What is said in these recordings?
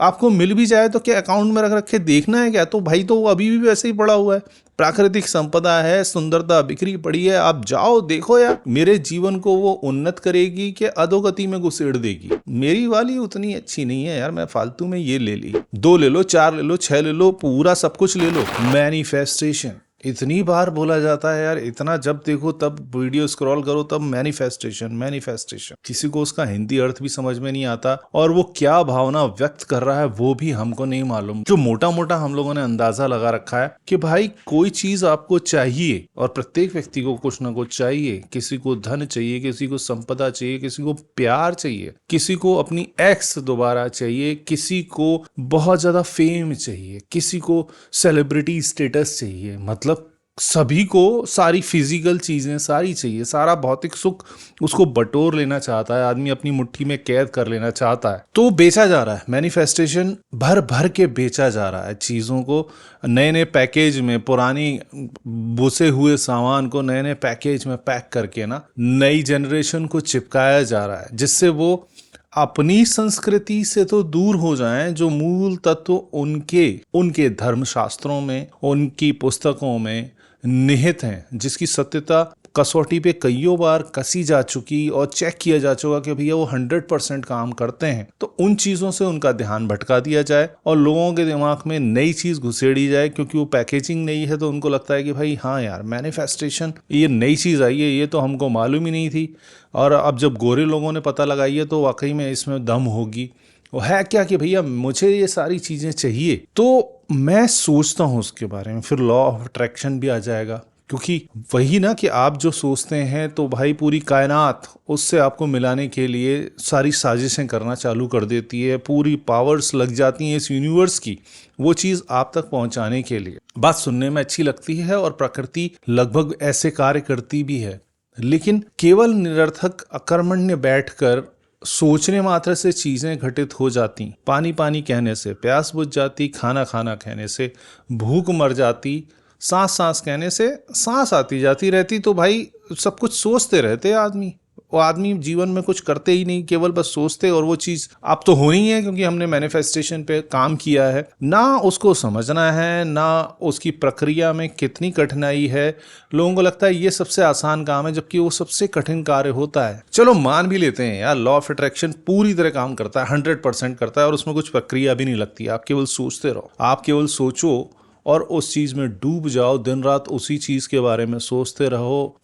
आपको मिल भी जाए तो क्या अकाउंट में रख रखे देखना है क्या? तो भाई तो वो अभी भी वैसे ही पड़ा हुआ है। प्राकृतिक संपदा है, सुंदरता बिखरी पड़ी है, आप जाओ देखो यार। मेरे जीवन को वो उन्नत करेगी कि अधोगति में घुसेड़ देगी? मेरी वाली उतनी अच्छी नहीं है यार, मैं फालतू में ये ले ली। 2 ले लो, 4 ले लो, 6 ले लो, पूरा सब कुछ ले लो। मैनिफेस्टेशन इतनी बार बोला जाता है यार, इतना जब देखो तब वीडियो स्क्रॉल करो तब मैनिफेस्टेशन मैनिफेस्टेशन। किसी को उसका हिंदी अर्थ भी समझ में नहीं आता और वो क्या भावना व्यक्त कर रहा है वो भी हमको नहीं मालूम। जो मोटा मोटा हम लोगों ने अंदाजा लगा रखा है कि भाई कोई चीज आपको चाहिए और प्रत्येक व्यक्ति को कुछ ना कुछ चाहिए। किसी को धन चाहिए, किसी को संपदा चाहिए, किसी को प्यार चाहिए, किसी को अपनी एक्स दोबारा चाहिए, किसी को बहुत ज्यादा फेम चाहिए, किसी को सेलिब्रिटी स्टेटस चाहिए। मतलब सभी को सारी फिजिकल चीजें सारी चाहिए, सारा भौतिक सुख उसको बटोर लेना चाहता है आदमी, अपनी मुट्ठी में कैद कर लेना चाहता है। तो बेचा जा रहा है मैनिफेस्टेशन, भर भर के बेचा जा रहा है चीजों को। नए नए पैकेज में पुरानी बुसे हुए सामान को नए नए पैकेज में पैक करके ना नई जनरेशन को चिपकाया जा रहा है, जिससे वो अपनी संस्कृति से तो दूर हो जाएं। जो मूल तत्व उनके धर्मशास्त्रों में, उनकी पुस्तकों में निहित हैं, जिसकी सत्यता कसौटी पे कईयों बार कसी जा चुकी और चेक किया जा चुका कि भैया वो 100% काम करते हैं, तो उन चीजों से उनका ध्यान भटका दिया जाए और लोगों के दिमाग में नई चीज घुसेड़ी जाए। क्योंकि वो पैकेजिंग नई है तो उनको लगता है कि भाई हाँ यार मैनिफेस्टेशन ये नई चीज आई है, ये तो हमको मालूम ही नहीं थी। और अब जब गोरे लोगों ने पता लगाई है तो वाकई में इसमें दम होगी। वो है क्या कि भैया मुझे ये सारी चीजें चाहिए, तो मैं सोचता हूँ उसके बारे में, फिर लॉ ऑफ अट्रैक्शन भी आ जाएगा। क्योंकि वही ना कि आप जो सोचते हैं तो भाई पूरी कायनात उससे आपको मिलाने के लिए सारी साजिशें करना चालू कर देती है, पूरी पावर्स लग जाती हैं इस यूनिवर्स की वो चीज आप तक पहुंचाने के लिए। बात सुनने में अच्छी लगती है और प्रकृति लगभग ऐसे कार्य करती भी है, लेकिन केवल निरर्थक अकर्मण्य बैठकर सोचने मात्र से चीजें घटित हो जाती। पानी पानी कहने से प्यास बुझ जाती, खाना खाना कहने से भूख मर जाती, सांस सांस कहने से सांस आती जाती रहती। तो भाई सब कुछ सोचते रहते आदमी, वो आदमी जीवन में कुछ करते ही नहीं, केवल बस सोचते। और वो चीज अब तो होनी है क्योंकि हमने मैनिफेस्टेशन पे काम किया है। ना उसको समझना है, ना उसकी प्रक्रिया में कितनी कठिनाई है। लोगों को लगता है ये सबसे आसान काम है, जबकि वो सबसे कठिन कार्य होता है। चलो मान भी लेते हैं यार, लॉ ऑफ अट्रैक्शन पूरी तरह काम करता है, 100% करता है और उसमें कुछ प्रक्रिया भी नहीं लगती। आप केवल सोचते रहो, आप केवल सोचो और उस चीज में डूब जाओ, दिन रात उसी चीज के बारे में सोचते रहो,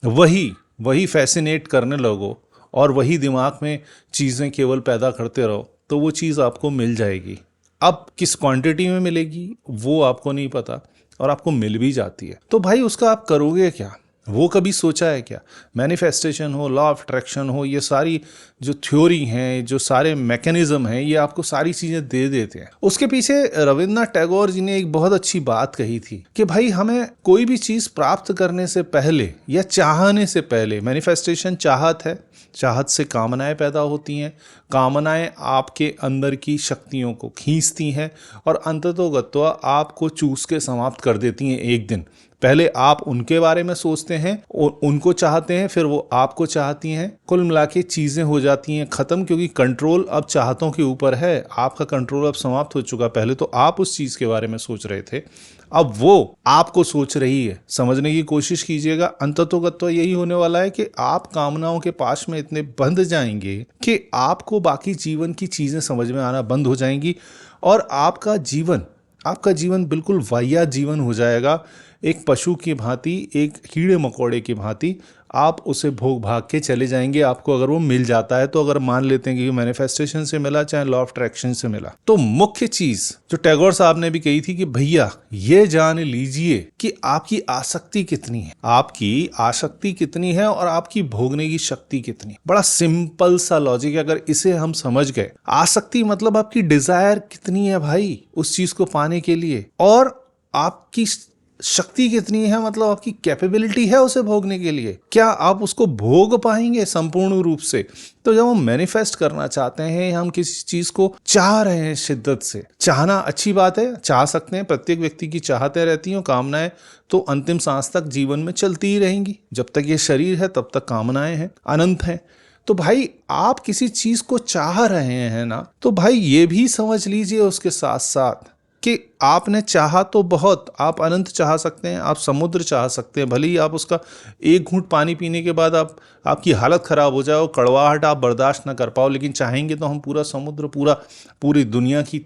वही फैसिनेट करने लगो और वही दिमाग में चीजें केवल पैदा करते रहो, तो वो चीज आपको मिल जाएगी। अब किस क्वांटिटी में मिलेगी वो आपको नहीं पता और आपको मिल भी जाती है, तो भाई उसका आप करोगे क्या? वो कभी सोचा है क्या? मैनिफेस्टेशन हो, लॉ ऑफ अट्रैक्शन हो, ये सारी जो थ्योरी हैं, जो सारे मैकेनिज्म हैं, ये आपको सारी चीजें दे देते हैं। उसके पीछे रविन्द्रनाथ टैगोर जी ने एक बहुत अच्छी बात कही थी कि भाई हमें कोई भी चीज प्राप्त करने से पहले या चाहने से पहले, मैनिफेस्टेशन चाहत है, चाहत से कामनाएं पैदा होती हैं, कामनाएं आपके अंदर की शक्तियों को खींचती हैं और अंततोगत्वा आपको चूस के समाप्त कर देती हैं एक दिन। पहले आप उनके बारे में सोचते हैं और उनको चाहते हैं, फिर वो आपको चाहती हैं, कुल मिला के चीजें हो जाती हैं खत्म। क्योंकि कंट्रोल अब चाहतों के ऊपर है, आपका कंट्रोल अब समाप्त हो चुका। पहले तो आप उस चीज के बारे में सोच रहे थे, अब वो आपको सोच रही है। समझने की कोशिश कीजिएगा, अंततोगत्वा यही होने वाला है कि आप कामनाओं के पास में इतने बंध जाएंगे कि आपको बाकी जीवन की चीजें समझ में आना बंद हो जाएंगी और आपका जीवन बिल्कुल वाहियात जीवन हो जाएगा। एक पशु की भांति, एक कीड़े मकोड़े की भांति आप उसे भोग भाग के चले जाएंगे, आपको अगर वो मिल जाता है तो। अगर मान लेते हैं कि मैनिफेस्टेशन से मिला चाहे लॉ ऑफ अट्रैक्शन से मिला, तो मुख्य चीज जो टैगोर साहब ने भी कही थी कि भैया ये जान लीजिए कि आपकी आसक्ति कितनी है, आपकी आसक्ति कितनी है और आपकी भोगने की शक्ति कितनी। बड़ा सिंपल सा लॉजिक है, अगर इसे हम समझ गए। आसक्ति मतलब आपकी डिजायर कितनी है भाई उस चीज को पाने के लिए, और आपकी शक्ति कितनी है मतलब आपकी कैपेबिलिटी है उसे भोगने के लिए। क्या आप उसको भोग पाएंगे संपूर्ण रूप से? तो जब हम मैनिफेस्ट करना चाहते हैं, हम किसी चीज को चाह रहे हैं शिद्दत से, चाहना अच्छी बात है, चाह सकते हैं, प्रत्येक व्यक्ति की चाहते रहती हैं, कामनाएं तो अंतिम सांस तक जीवन में चलती ही रहेंगी। जब तक ये शरीर है तब तक कामनाएं हैं, अनंत हैं। तो भाई आप किसी चीज को चाह रहे हैं ना, तो भाई ये भी समझ लीजिए उसके साथ साथ कि आपने चाहा तो बहुत, आप अनंत चाह सकते हैं, आप समुद्र चाह सकते हैं, भले ही आप उसका एक घूंट पानी पीने के बाद आपकी हालत खराब हो जाए और कड़वाहट आप बर्दाश्त ना कर पाओ, लेकिन चाहेंगे तो हम पूरा समुद्र, पूरी दुनिया की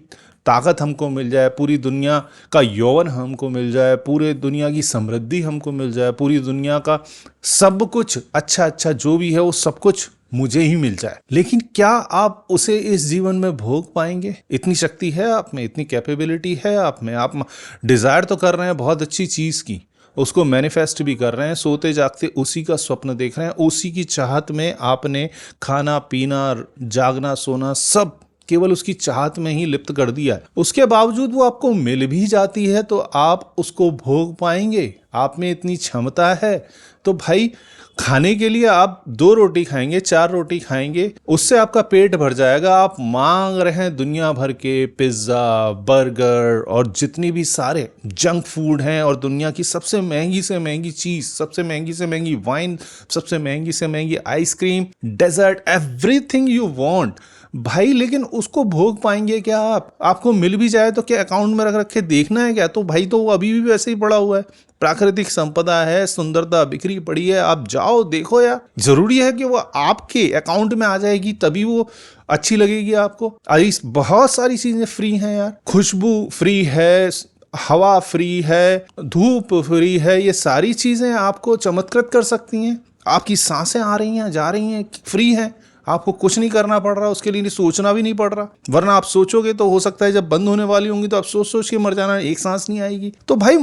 ताकत हमको मिल जाए, पूरी दुनिया का यौवन हमको मिल जाए, पूरे दुनिया की समृद्धि हमको मिल जाए, पूरी दुनिया का सब कुछ अच्छा अच्छा जो भी है वो सब कुछ मुझे ही मिल जाए, लेकिन क्या आप उसे इस जीवन में भोग पाएंगे? इतनी शक्ति है आप में, इतनी कैपेबिलिटी है आप में, आप डिजायर तो कर रहे हैं बहुत अच्छी चीज की, उसको मैनिफेस्ट भी कर रहे हैं, सोते जागते उसी का स्वप्न देख रहे हैं, उसी की चाहत में आपने खाना पीना जागना सोना सब केवल उसकी चाहत में ही लिप्त कर दिया है। उसके बावजूद वो आपको मिल भी जाती है तो आप उसको भोग पाएंगे? आप में इतनी क्षमता है तो भाई खाने के लिए आप 2 रोटी खाएंगे, 4 रोटी खाएंगे, उससे आपका पेट भर जाएगा। आप मांग रहे हैं दुनिया भर के पिज्ज़ा, बर्गर और जितनी भी सारे जंक फूड हैं, और दुनिया की सबसे महंगी से महंगी चीज़, सबसे महंगी से महंगी वाइन, सबसे महंगी से महंगी ice cream, dessert, everything you want भाई, लेकिन उसको भोग पाएंगे क्या आप? आपको मिल भी जाए तो क्या अकाउंट में रख रखे देखना है क्या? तो भाई तो वो अभी भी वैसे ही पड़ा हुआ है। प्राकृतिक संपदा है, सुंदरता बिखरी पड़ी है, आप जाओ देखो यार। जरूरी है कि वो आपके अकाउंट में आ जाएगी तभी वो अच्छी लगेगी आपको? अरे बहुत सारी चीजें फ्री हैं यार, खुशबू फ्री है, हवा फ्री है, धूप फ्री है, ये सारी चीजें आपको चमत्कृत कर सकती हैं। आपकी सांसें आ रही हैं जा रही हैं, फ्री हैं, आपको कुछ नहीं करना पड़ रहा, उसके लिए सोचना भी नहीं पड़ रहा। वरना आप सोचोगे तो हो सकता है जब बंद होने वाली होंगी तो आप सोच सोच के मर जाना, एक सांस नहीं आएगी। तो भाई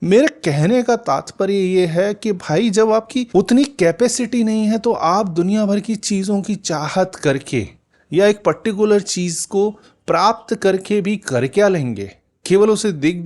मेरे कहने का तात्पर्य ये है कि भाई जब आपकी उतनी कैपेसिटी नहीं है तो आप दुनिया भर की चीजों की चाहत करके या एक पर्टिकुलर चीज को प्राप्त करके भी कर क्या लेंगे? केवल उसे देख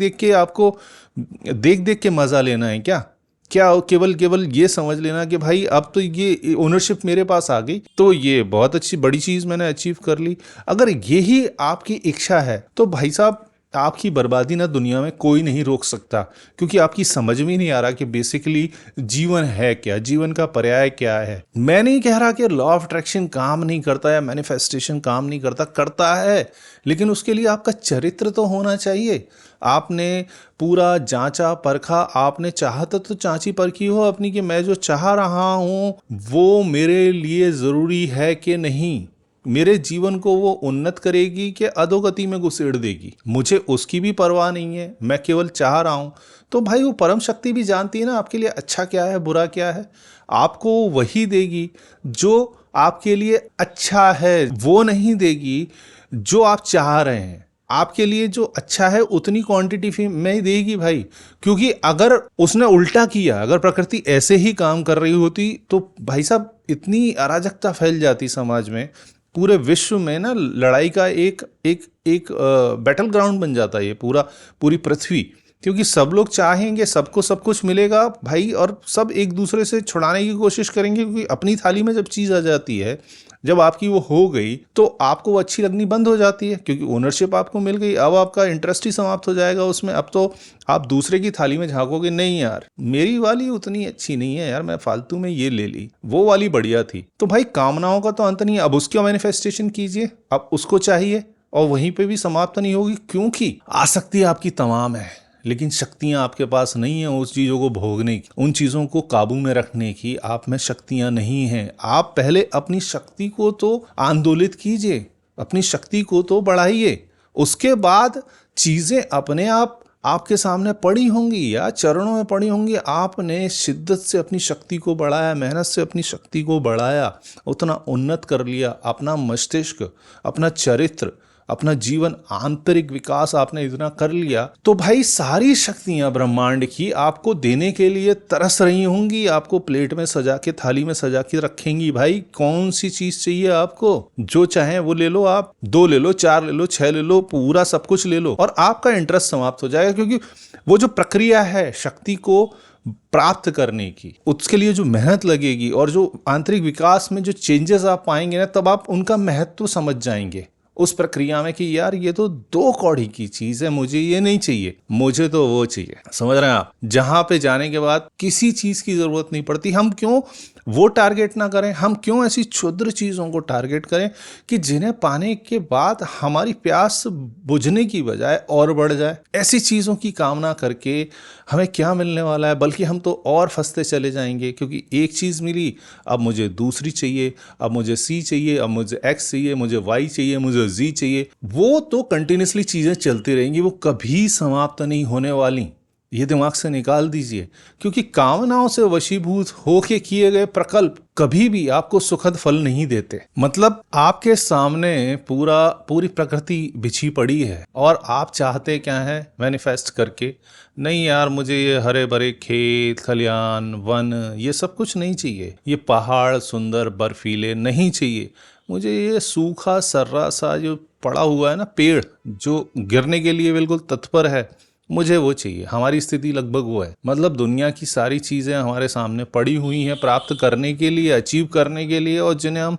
देख के मजा लेना है क्या? केवल ये समझ लेना कि भाई अब तो ये ओनरशिप मेरे पास आ गई तो ये बहुत अच्छी बड़ी चीज मैंने अचीव कर ली। अगर यही आपकी इच्छा है तो भाई साहब आपकी बर्बादी ना दुनिया में कोई नहीं रोक सकता, क्योंकि आपकी समझ में नहीं आ रहा कि बेसिकली जीवन है क्या, जीवन का पर्याय क्या है। मैं नहीं कह रहा कि लॉ ऑफ अट्रैक्शन काम नहीं करता या मैनिफेस्टेशन काम नहीं करता, करता है, लेकिन उसके लिए आपका चरित्र तो होना चाहिए। आपने पूरा जांचा परखा, आपने चाहत तो चाची परखी हो अपनी कि मैं जो चाह रहा हूं वो मेरे लिए जरूरी है कि नहीं, मेरे जीवन को वो उन्नत करेगी कि अधोगति में घुसेड़ देगी, मुझे उसकी भी परवाह नहीं है, मैं केवल चाह रहा हूं। तो भाई वो परम शक्ति भी जानती है ना आपके लिए अच्छा क्या है बुरा क्या है, आपको वही देगी जो आपके लिए अच्छा है, वो नहीं देगी जो आप चाह रहे हैं। आपके लिए जो अच्छा है उतनी क्वांटिटी में ही देगी भाई, क्योंकि अगर उसने उल्टा किया, अगर प्रकृति ऐसे ही काम कर रही होती तो भाई साहब इतनी अराजकता फैल जाती समाज में, पूरे विश्व में ना लड़ाई का एक बैटल ग्राउंड बन जाता है ये पूरी पृथ्वी, क्योंकि सब लोग चाहेंगे सबको सब कुछ मिलेगा भाई, और सब एक दूसरे से छुड़ाने की कोशिश करेंगे, क्योंकि अपनी थाली में जब चीज आ जाती है, जब आपकी वो हो गई तो आपको वो अच्छी लगनी बंद हो जाती है, क्योंकि ओनरशिप आपको मिल गई। अब आपका इंटरेस्ट ही समाप्त हो जाएगा उसमें। अब तो आप दूसरे की थाली में झांकोगे, नहीं यार मेरी वाली उतनी अच्छी नहीं है यार, मैं फालतू में ये ले ली, वो वाली बढ़िया थी। तो भाई कामनाओं का तो अंत नहीं है, अब उसका मैनिफेस्टेशन कीजिए, अब उसको चाहिए, और वहीं पे भी समाप्त नहीं होगी, क्योंकि आसक्ति आपकी तमाम है लेकिन शक्तियां आपके पास नहीं है उस चीज़ों को भोगने की, उन चीज़ों को काबू में रखने की आप में शक्तियां नहीं हैं। आप पहले अपनी शक्ति को तो आंदोलित कीजिए, अपनी शक्ति को तो बढ़ाइए, उसके बाद चीज़ें अपने आप आपके सामने पड़ी होंगी या चरणों में पड़ी होंगी। आपने शिद्दत से अपनी शक्ति को बढ़ाया, मेहनत से अपनी शक्ति को बढ़ाया, उतना उन्नत कर लिया, अपना मस्तिष्क, अपना चरित्र, अपना जीवन, आंतरिक विकास आपने इतना कर लिया, तो भाई सारी शक्तियां ब्रह्मांड की आपको देने के लिए तरस रही होंगी, आपको प्लेट में सजा के, थाली में सजा के रखेंगी। भाई कौन सी चीज चाहिए आपको? जो चाहे वो ले लो, आप 2 ले लो, 4 ले लो, 6 ले लो, पूरा सब कुछ ले लो, और आपका इंटरेस्ट समाप्त हो जाएगा, क्योंकि वो जो प्रक्रिया है शक्ति को प्राप्त करने की, उसके लिए जो मेहनत लगेगी और जो आंतरिक विकास में जो चेंजेस आप पाएंगे ना, तब आप उनका महत्व समझ जाएंगे उस प्रक्रिया में कि यार ये तो 2 कौड़ी की चीज है, मुझे ये नहीं चाहिए, मुझे तो वो चाहिए। समझ रहे हैं आप? जहां पे जाने के बाद किसी चीज की जरूरत नहीं पड़ती। हम क्यों वो टारगेट ना करें। हम क्यों ऐसी क्षुद्र चीज़ों को टारगेट करें कि जिन्हें पाने के बाद हमारी प्यास बुझने की बजाय और बढ़ जाए। ऐसी चीज़ों की कामना करके हमें क्या मिलने वाला है, बल्कि हम तो और फंसते चले जाएंगे, क्योंकि एक चीज़ मिली, अब मुझे दूसरी चाहिए, अब मुझे सी चाहिए, अब मुझे एक्स चाहिए, मुझे वाई चाहिए, मुझे जी चाहिए। वो तो कंटिन्यूसली चीज़ें चलती रहेंगी, वो कभी समाप्त नहीं होने वाली। ये दिमाग से निकाल दीजिए, क्योंकि कामनाओं से वशीभूत होके किए गए प्रकल्प कभी भी आपको सुखद फल नहीं देते। मतलब आपके सामने पूरी प्रकृति बिछी पड़ी है और आप चाहते क्या है मैनिफेस्ट करके, नहीं यार मुझे ये हरे भरे खेत खलियान वन ये सब कुछ नहीं चाहिए, ये पहाड़ सुंदर बर्फीले नहीं चाहिए, मुझे ये सूखा सर्रा सा जो पड़ा हुआ है ना पेड़ जो गिरने के लिए बिल्कुल तत्पर है, मुझे वो चाहिए। हमारी स्थिति लगभग वो है। मतलब दुनिया की सारी चीज़ें हमारे सामने पड़ी हुई हैं प्राप्त करने के लिए, अचीव करने के लिए, और जिन्हें हम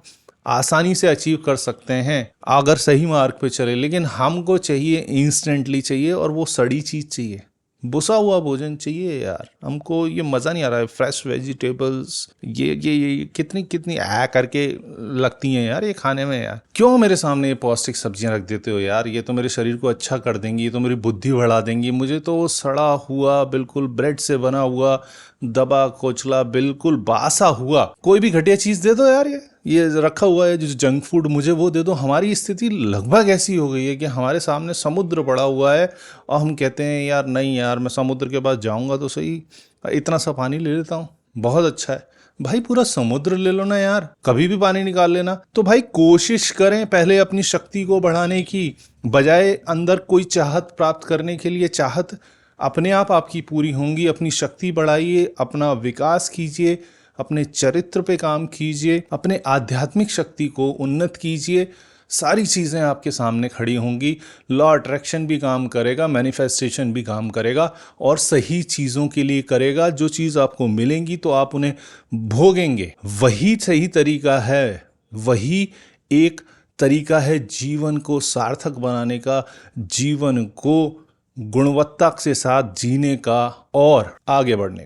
आसानी से अचीव कर सकते हैं अगर सही मार्ग पे चले। लेकिन हमको चाहिए इंस्टेंटली चाहिए, और वो सड़ी चीज़ चाहिए, बुसा हुआ भोजन चाहिए यार। हमको ये मज़ा नहीं आ रहा है। फ्रेश वेजिटेबल्स ये कितनी कितनी करके लगती हैं यार ये खाने में। यार क्यों मेरे सामने ये पौष्टिक सब्जियां रख देते हो यार, ये तो मेरे शरीर को अच्छा कर देंगी, ये तो मेरी बुद्धि बढ़ा देंगी। मुझे तो वो सड़ा हुआ बिल्कुल ब्रेड से बना हुआ दबा कोचला बिल्कुल बासा हुआ कोई भी घटिया चीज़ दे दो यार। ये रखा हुआ है जो जंक फूड, मुझे वो दे दो। हमारी स्थिति लगभग ऐसी हो गई है कि हमारे सामने समुद्र पड़ा हुआ है और हम कहते हैं यार नहीं यार मैं समुद्र के पास जाऊंगा तो सही, इतना सा पानी ले लेता हूँ, बहुत अच्छा है। भाई पूरा समुद्र ले लो ना यार, कभी भी पानी निकाल लेना। तो भाई कोशिश करें पहले अपनी शक्ति को बढ़ाने की, बजाय अंदर कोई चाहत प्राप्त करने के लिए। चाहत अपने आप आपकी पूरी होंगी। अपनी शक्ति बढ़ाइए, अपना विकास कीजिए, अपने चरित्र पे काम कीजिए, अपने आध्यात्मिक शक्ति को उन्नत कीजिए। सारी चीज़ें आपके सामने खड़ी होंगी। लॉ अट्रैक्शन भी काम करेगा, मैनिफेस्टेशन भी काम करेगा, और सही चीज़ों के लिए करेगा। जो चीज़ आपको मिलेंगी तो आप उन्हें भोगेंगे। वही सही तरीका है, वही एक तरीका है जीवन को सार्थक बनाने का, जीवन को गुणवत्ता के साथ जीने का और आगे बढ़ने का।